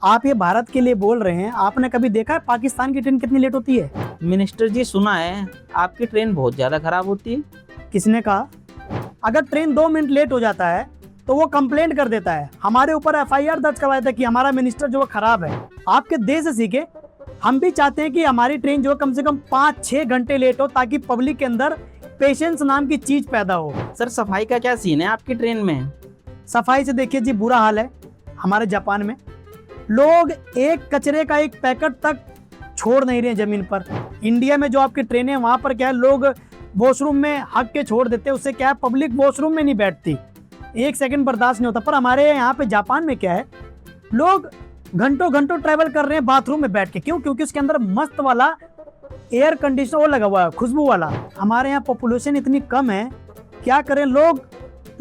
आप ये भारत के लिए बोल रहे हैं, आपने कभी देखा है पाकिस्तान की ट्रेन कितनी लेट होती है? मिनिस्टर जी, सुना है आपकी ट्रेन बहुत ज्यादा खराब होती है। किसने कहा? अगर ट्रेन 2 मिनट लेट हो जाता है तो वो कंप्लेंट कर देता है, हमारे ऊपर एफआईआर दर्ज करवाया था कि हमारा मिनिस्टर जो खराब है। आपके देश से सीखे, हम भी चाहते हैं कि हमारी ट्रेन जो कम से कम 5-6 घंटे लेट हो, ताकि पब्लिक के अंदर पेशेंस नाम की चीज पैदा हो। सर, सफाई का क्या सीन है आपकी ट्रेन में? सफाई से देखिए जी, बुरा हाल है। हमारे जापान में लोग एक कचरे का एक पैकेट तक छोड़ नहीं रहे जमीन पर। इंडिया में जो आपकी ट्रेनें, वहां पर क्या है, लोग वॉशरूम में हक के छोड़ देते हैं, उससे क्या है, पब्लिक वॉशरूम में नहीं बैठती, 1 सेकंड बर्दाश्त नहीं होता। पर हमारे यहाँ पे जापान में क्या है, लोग घंटों घंटों ट्रैवल कर रहे हैं बाथरूम में बैठ के। क्यों? क्योंकि उसके अंदर मस्त वाला एयर कंडीशनर वो लगा हुआ है, खुशबू वाला। हमारे यहाँ पॉपुलेशन इतनी कम है, क्या करें, लोग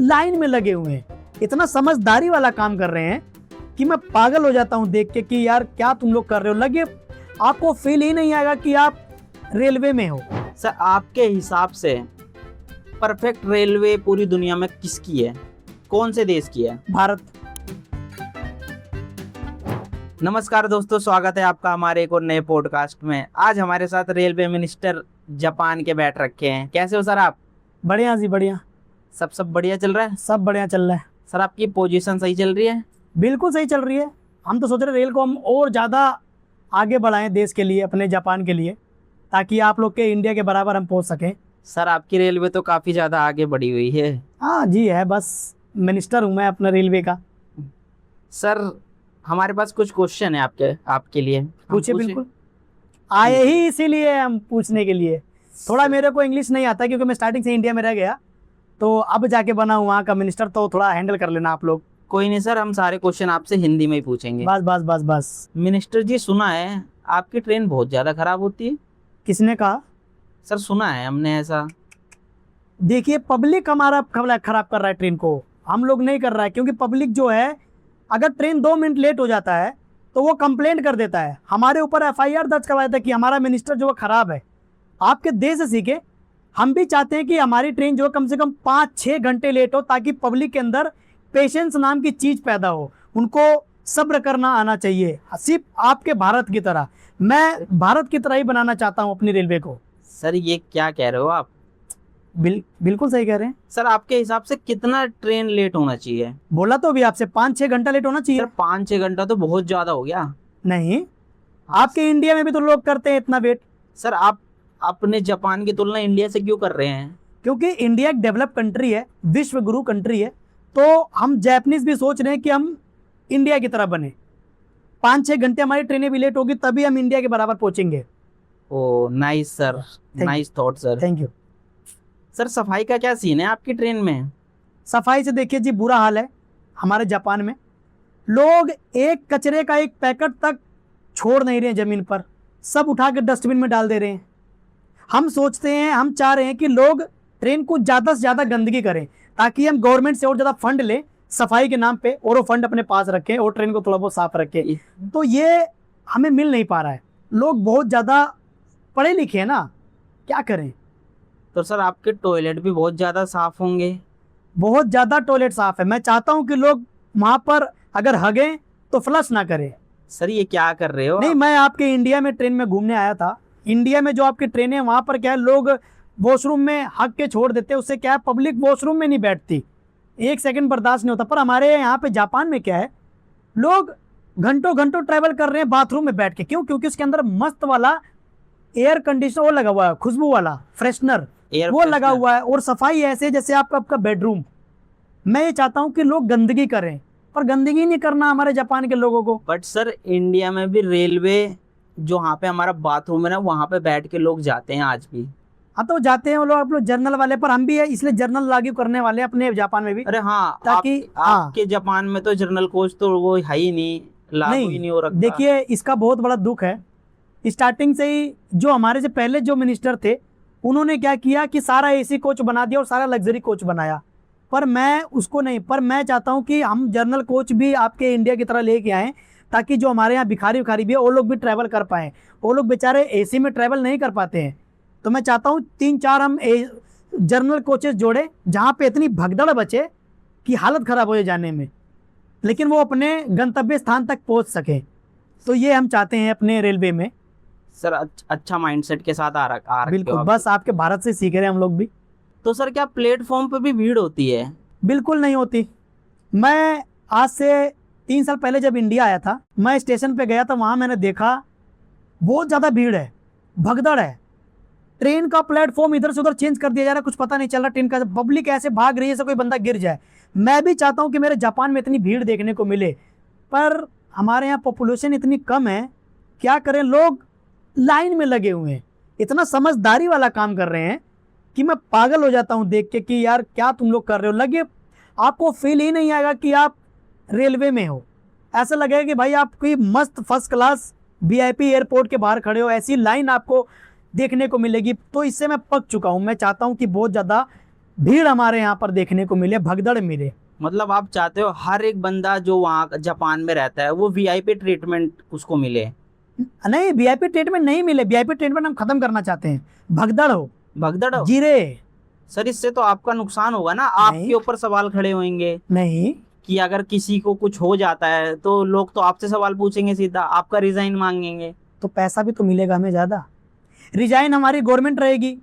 लाइन में लगे हुए हैं, इतना समझदारी वाला काम कर रहे हैं कि मैं पागल हो जाता हूँ देख के कि यार क्या तुम लोग कर रहे हो। लगे आपको फील ही नहीं आएगा कि आप रेलवे में हो। सर, आपके हिसाब से परफेक्ट रेलवे पूरी दुनिया में किसकी है? कौन से देश की है? भारत। नमस्कार दोस्तों, स्वागत है आपका हमारे एक और नए पॉडकास्ट में। आज हमारे साथ रेलवे मिनिस्टर जापान के बैठ रखे हैं। कैसे हो सर आप? बढ़िया जी, बढ़िया। सब बढ़िया चल रहा है? सब बढ़िया चल रहा है। सर, आपकी पोजीशन सही चल रही है? बिल्कुल सही चल रही है। हम तो सोच रहे रेल को हम और ज़्यादा आगे बढ़ाएं देश के लिए, अपने जापान के लिए, ताकि आप लोग के इंडिया के बराबर हम पहुंच सकें। सर, आपकी रेलवे तो काफ़ी ज़्यादा आगे बढ़ी हुई है। हाँ जी, है, बस मिनिस्टर हूँ मैं अपना रेलवे का। सर, हमारे पास कुछ क्वेश्चन है आपके लिए। पूछे, बिल्कुल। आए ही इसीलिए हम पूछने के लिए। थोड़ा मेरे को इंग्लिश नहीं आता क्योंकि मैं स्टार्टिंग से इंडिया में रह गया, तो अब जाके बना हूँ वहाँ का मिनिस्टर, तो थोड़ा हैंडल कर लेना आप लोग। कोई नहीं सर, हम सारे क्वेश्चन आपसे हिंदी में ही पूछेंगे। बस बस बस बस। मिनिस्टर जी, सुना है आपकी ट्रेन बहुत ज़्यादा खराब होती है। किसने कहा? सर, सुना है हमने ऐसा। देखिए, पब्लिक हमारा खराब कर रहा है ट्रेन को, हम लोग नहीं कर रहा है। क्योंकि पब्लिक जो है, अगर ट्रेन 2 मिनट लेट हो जाता है तो वो कंप्लेंट कर देता है, हमारे ऊपर एफआईआर दर्ज करवाया था कि हमारा मिनिस्टर जो खराब है। आपके देश से सीखे, हम भी चाहते हैं कि हमारी ट्रेन जो कम से कम 5-6 घंटे लेट हो, ताकि पब्लिक के अंदर पेशेंस नाम की चीज पैदा हो, उनको सब्र करना आना चाहिए। सिर्फ आपके भारत की तरह, मैं भारत की तरह ही बनाना चाहता हूँ अपनी रेलवे को। सर, ये क्या कह रहे हो आप? बिल्कुल सही कह रहे हैं। सर, आपके हिसाब से कितना ट्रेन लेट होना चाहिए? बोला तो अभी आपसे, 5-6 घंटा लेट होना चाहिए। सर, 5-6 घंटा तो बहुत ज्यादा हो गया। नहीं, आपके इंडिया में भी तो लोग करते हैं इतना वेट। सर, आप अपने जापान की तुलना इंडिया से क्यों कर रहे हैं? क्योंकि इंडिया एक डेवलप कंट्री है, विश्व गुरु कंट्री है, तो हम जापानीज भी सोच रहे हैं कि हम इंडिया की तरह बने। 5-6 घंटे हमारी ट्रेनें भी लेट होगी, तभी हम इंडिया के बराबर पहुंचेंगे। Oh nice sir, nice thought sir. Thank you. Sir, सफाई का क्या सीन है आपकी ट्रेन में? सफाई से देखिए जी, बुरा हाल है। हमारे जापान में लोग एक कचरे का एक पैकेट तक छोड़ नहीं रहे जमीन पर, सब उठा के डस्टबिन में डाल दे रहे हैं। हम सोचते हैं, हम चाह रहे हैं कि लोग ट्रेन को ज़्यादा से ज़्यादा गंदगी करें, ताकि हम गवर्नमेंट से और ज़्यादा फंड लें सफाई के नाम पे, और वो फंड अपने पास रखें और ट्रेन को थोड़ा बहुत साफ रखें। तो ये हमें मिल नहीं पा रहा है। लोग बहुत ज़्यादा पढ़े लिखे हैं ना, क्या करें। तो सर, आपके टॉयलेट भी बहुत ज़्यादा साफ होंगे? बहुत ज़्यादा टॉयलेट साफ है। मैं चाहता हूँ कि लोग वहाँ पर अगर हगें तो फ्लश ना करें। सर, ये क्या कर रहे हो? नहीं, मैं आपके इंडिया में ट्रेन में घूमने आया था। इंडिया में जो आपकी ट्रेनें हैं, वहाँ पर क्या है, लोग वॉशरूम में हक के छोड़ देते हैं, उससे क्या है, पब्लिक वॉशरूम में नहीं बैठती, 1 सेकंड बर्दाश्त नहीं होता। पर हमारे यहाँ पे जापान में क्या है, लोग घंटों घंटों ट्रैवल कर रहे हैं बाथरूम में बैठ के। क्यों? क्योंकि उसके अंदर मस्त वाला एयर कंडीशनर वो लगा हुआ है, खुशबू वाला फ्रेशनर वो लगा हुआ है, और सफाई ऐसे जैसे आपका बेडरूम। मैं ये चाहता हूँ कि लोग गंदगी करें, पर गंदगी नहीं करना हमारे जापान के लोगों को। बट सर, इंडिया में भी रेलवे जो वहाँ पे हमारा बाथरूम है ना, वहाँ पे बैठ के लोग जाते हैं आज भी। हाँ, तो जाते हैं वो लोग, आप लोग जर्नल वाले, पर हम भी है इसलिए जर्नल लागू करने वाले हैं अपने जापान में भी। अरे हाँ, ताकि आपके जापान में तो जर्नल कोच तो वो है ही नहीं, लागू ही नहीं हो रखा। देखिए, इसका बहुत बड़ा दुख है। स्टार्टिंग से ही जो हमारे से पहले जो मिनिस्टर थे, उन्होंने क्या किया कि सारा एसी कोच बना दिया और सारा लग्जरी कोच बनाया। पर मैं उसको नहीं, पर मैं चाहता हूँ कि हम जर्नल कोच भी आपके इंडिया की तरह लेके आएँ, ताकि जो हमारे यहाँ भिखारी उखारी भी है, वो लोग भी ट्रैवल कर पाएँ। वो लोग बेचारे एसी में ट्रैवल नहीं कर पाते हैं। तो मैं चाहता हूँ 3-4 हम जर्नल कोचेस जोड़े, जहाँ पे इतनी भगदड़ बचे कि हालत ख़राब हो जाए जाने में। लेकिन वो अपने गंतव्य स्थान तक पहुंच सके। तो ये हम चाहते हैं अपने रेलवे में। सर अच्छा माइंडसेट के साथ आ रखे हो बिल्कुल, आप। बस आपके भारत से सीख रहे हैं हम लोग भी। तो सर क्या प्लेटफॉर्म पे भी भीड़ होती है? बिल्कुल नहीं होती। मैं आज से 3 साल पहले जब इंडिया आया था, मैं स्टेशन पे गया था, वहाँ मैंने देखा बहुत ज़्यादा भीड़ है, भगदड़ है। ट्रेन का प्लेटफॉर्म इधर से उधर चेंज कर दिया जा रहा है, कुछ पता नहीं चल रहा ट्रेन का। पब्लिक ऐसे भाग रही है जैसे कोई बंदा गिर जाए। मैं भी चाहता हूँ कि मेरे जापान में इतनी भीड़ देखने को मिले, पर हमारे यहाँ पॉपुलेशन इतनी कम है, क्या करें, लोग लाइन में लगे हुए हैं, इतना समझदारी वाला काम कर रहे हैं कि मैं पागल हो जाता हूँ देख के कि यार क्या तुम लोग कर रहे हो। लगे आपको फील ही नहीं आएगा कि आप रेलवे में हो, ऐसा लगेगा कि भाई आप कोई मस्त फर्स्ट क्लास VIP एयरपोर्ट के बाहर खड़े हो, ऐसी लाइन आपको देखने को मिलेगी। तो इससे मैं पक चुका हूँ। मैं चाहता हूँ कि बहुत ज़्यादा भीड़ हमारे यहाँ पर देखने को मिले, भगदड़ मिले। मतलब आप चाहते हो हर एक बंदा जो वहाँ जापान में रहता है वो VIP ट्रीटमेंट उसको मिले? नहीं, VIP ट्रीटमेंट नहीं मिले, VIP ट्रीटमेंट हम खत्म करना चाहते हैं। भगदड़ हो, भगदड़ हो? गिरे सर इससे तो आपका नुकसान होगा ना, आपके ऊपर सवाल खड़े होंगे नहीं कि अगर किसी को कुछ हो जाता है तो लोग तो आपसे सवाल पूछेंगे, सीधा आपका रिजाइन मांगेंगे। तो पैसा भी तो मिलेगा हमें ज़्यादा। रिजाइन हमारी गवर्नमेंट रहेगी,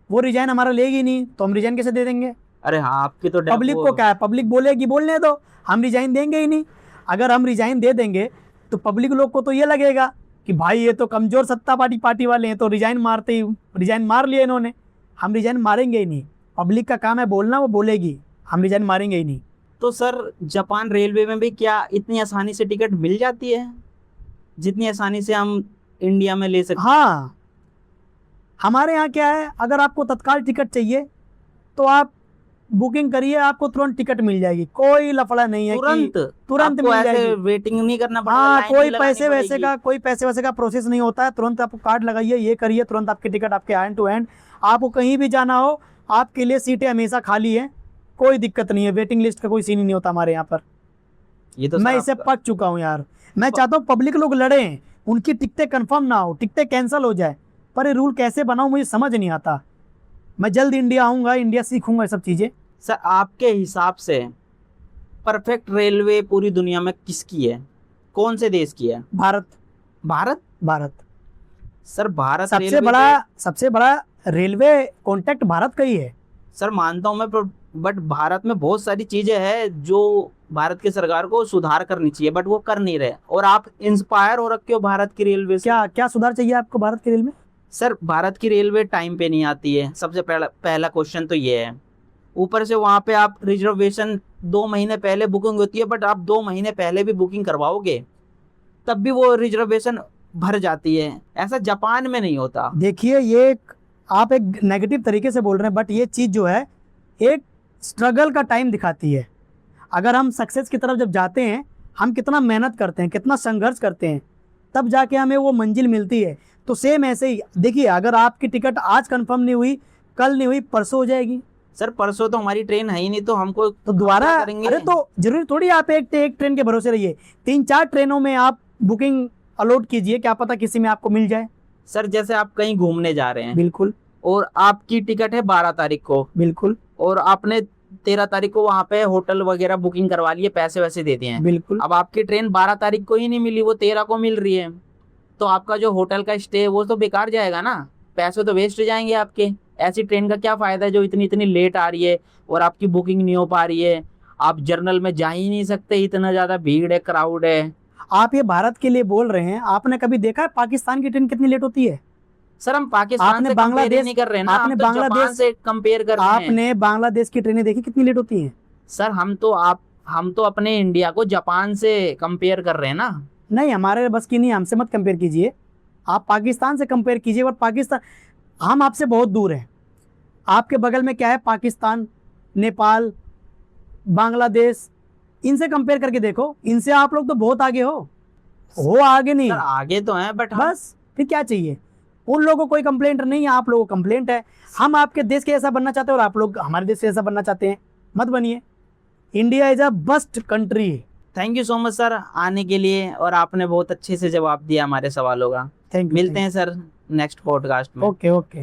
वो रिजाइन हमारा लेगी नहीं, तो हम रिजाइन कैसे दे देंगे? अरे हाँ, आपकी तो पब्लिक को क्या है, पब्लिक बोलेगी बोलने दो, हम रिजाइन देंगे ही नहीं। अगर हम रिजाइन दे देंगे तो पब्लिक लोग को तो ये लगेगा कि भाई ये तो कमजोर सत्ता पार्टी वाले हैं, तो रिजाइन मारते ही, रिजाइन मार लिए इन्होंने। हम रिजाइन मारेंगे ही नहीं, पब्लिक का काम है बोलना, वो बोलेगी, हम रिजाइन मारेंगे ही नहीं। तो सर जापान रेलवे में भी क्या इतनी आसानी से टिकट मिल जाती है जितनी आसानी से हम इंडिया में ले सकते? हाँ, हमारे यहाँ क्या है, अगर आपको तत्काल टिकट चाहिए तो आप बुकिंग करिए, आपको तुरंत टिकट मिल जाएगी, कोई लफड़ा नहीं है। तुरंत आपको मिल ऐसे जाएगी, वेटिंग नहीं करना पड़ेगा, हाँ, लाइन कोई नहीं लगानी पैसे वैसे का प्रोसेस नहीं होता है। तुरंत आपको कार्ड लगाइए, ये करिए, तुरंत आपकी टिकट आपके हैंड टू हैंड। आपको कहीं भी जाना हो, आपके लिए सीटें हमेशा खाली है, कोई दिक्कत नहीं है। वेटिंग लिस्ट का कोई सीन ही नहीं होता हमारे यहाँ पर। ये तो मैं इससे पक चुका हूँ यार। मैं चाहता हूँ पब्लिक लोग लड़े, उनकी टिकटें कंफर्म ना हो, टिकटें कैंसिल हो जाए, पर ये रूल कैसे बनाऊँ मुझे समझ नहीं आता। मैं जल्द इंडिया आऊँगा, इंडिया सीखूंगा ये सब चीज़ें। सर आपके हिसाब से परफेक्ट रेलवे पूरी दुनिया में किसकी है, कौन से देश की है? भारत। भारत? सर भारत सबसे बड़ा रेलवे कॉन्टैक्ट भारत का ही है। सर मानता हूँ मैं, बट भारत में बहुत सारी चीजें हैं जो भारत की सरकार को सुधार करनी चाहिए, बट वो कर नहीं रहे। और आप इंस्पायर हो रखे हो भारत की रेलवे से। क्या सुधार चाहिए आपको भारत की रेलवे? सर भारत की रेलवे टाइम पे नहीं आती है, सबसे पहला क्वेश्चन तो ये है। ऊपर से वहाँ पे आप रिजर्वेशन 2 महीने पहले बुकिंग होती है, बट आप 2 महीने पहले भी बुकिंग करवाओगे तब भी वो रिजर्वेशन भर जाती है। ऐसा जापान में नहीं होता। देखिए, ये आप एक नेगेटिव तरीके से बोल रहे हैं, बट ये चीज़ जो है एक स्ट्रगल का टाइम दिखाती है। अगर हम सक्सेस की तरफ जब जाते हैं, हम कितना मेहनत करते हैं, कितना संघर्ष करते हैं, तब जाके हमें वो मंजिल मिलती है। तो सेम ऐसे ही देखिए, अगर आपकी टिकट आज कंफर्म नहीं हुई, कल नहीं हुई, परसों हो जाएगी। सर परसों तो हमारी ट्रेन है ही नहीं, तो हमको तो दोबारा करेंगे। अरे तो जरूरी थोड़ी आप एक ट्रेन के भरोसे रहिए, 3-4 ट्रेनों में आप बुकिंग अलॉट कीजिए, क्या पता किसी में आपको मिल जाए। सर जैसे आप कहीं घूमने जा रहे हैं, बिल्कुल, और आपकी टिकट है 12 तारीख को, बिल्कुल, और आपने 13 तारीख को वहाँ पे होटल वगैरह बुकिंग करवा लिए, पैसे वैसे दे दिए हैं, बिल्कुल। अब आपकी ट्रेन 12 तारीख को ही नहीं मिली, वो 13 को मिल रही है, तो आपका जो होटल का स्टे वो तो बेकार जाएगा ना, पैसे तो वेस्ट जाएंगे आपके। ऐसी ट्रेन का क्या फायदा है जो इतनी लेट आ रही है और आपकी बुकिंग नहीं हो पा रही है, आप जर्नल में जा ही नहीं सकते, इतना ज्यादा भीड़ है, क्राउड है। आप ये भारत के लिए बोल रहे हैं, आपने कभी देखा है पाकिस्तान की ट्रेन कितनी लेट होती है? सर हम पाकिस्तान से बांग्लादेश नहीं कर रहे हैं ना, आपने बांग्लादेश से कंपेयर कर रहे हैं। आपने बांग्लादेश की ट्रेनें देखी कितनी लेट होती हैं? सर हम तो अपने इंडिया को जापान से कंपेयर कर रहे हैं ना। नहीं, हमारे बस की नहीं, हमसे मत कंपेयर कीजिए, आप पाकिस्तान से कंपेयर कीजिए। और पाकिस्तान, हम आपसे बहुत दूर हैं। आपके बगल में क्या है? पाकिस्तान, नेपाल, बांग्लादेश, इनसे कंपेयर करके देखो, इनसे आप लोग तो बहुत आगे हो आगे नहीं। सर आगे तो हैं, बट बस फिर क्या चाहिए? उन लोगों को कोई कंप्लेंट नहीं है, आप लोगों को कंप्लेंट है। हम आपके देश के जैसा बनना चाहते हैं और आप लोग हमारे देश के जैसा बनना चाहते हैं, मत बनिए। India is a best country. Thank you so much sir आने के लिए, और आपने बहुत अच्छे से जवाब दिया हमारे सवालों का। Thank you. मिलते हैं सर नेक्स्ट पॉडकास्ट में। ओके।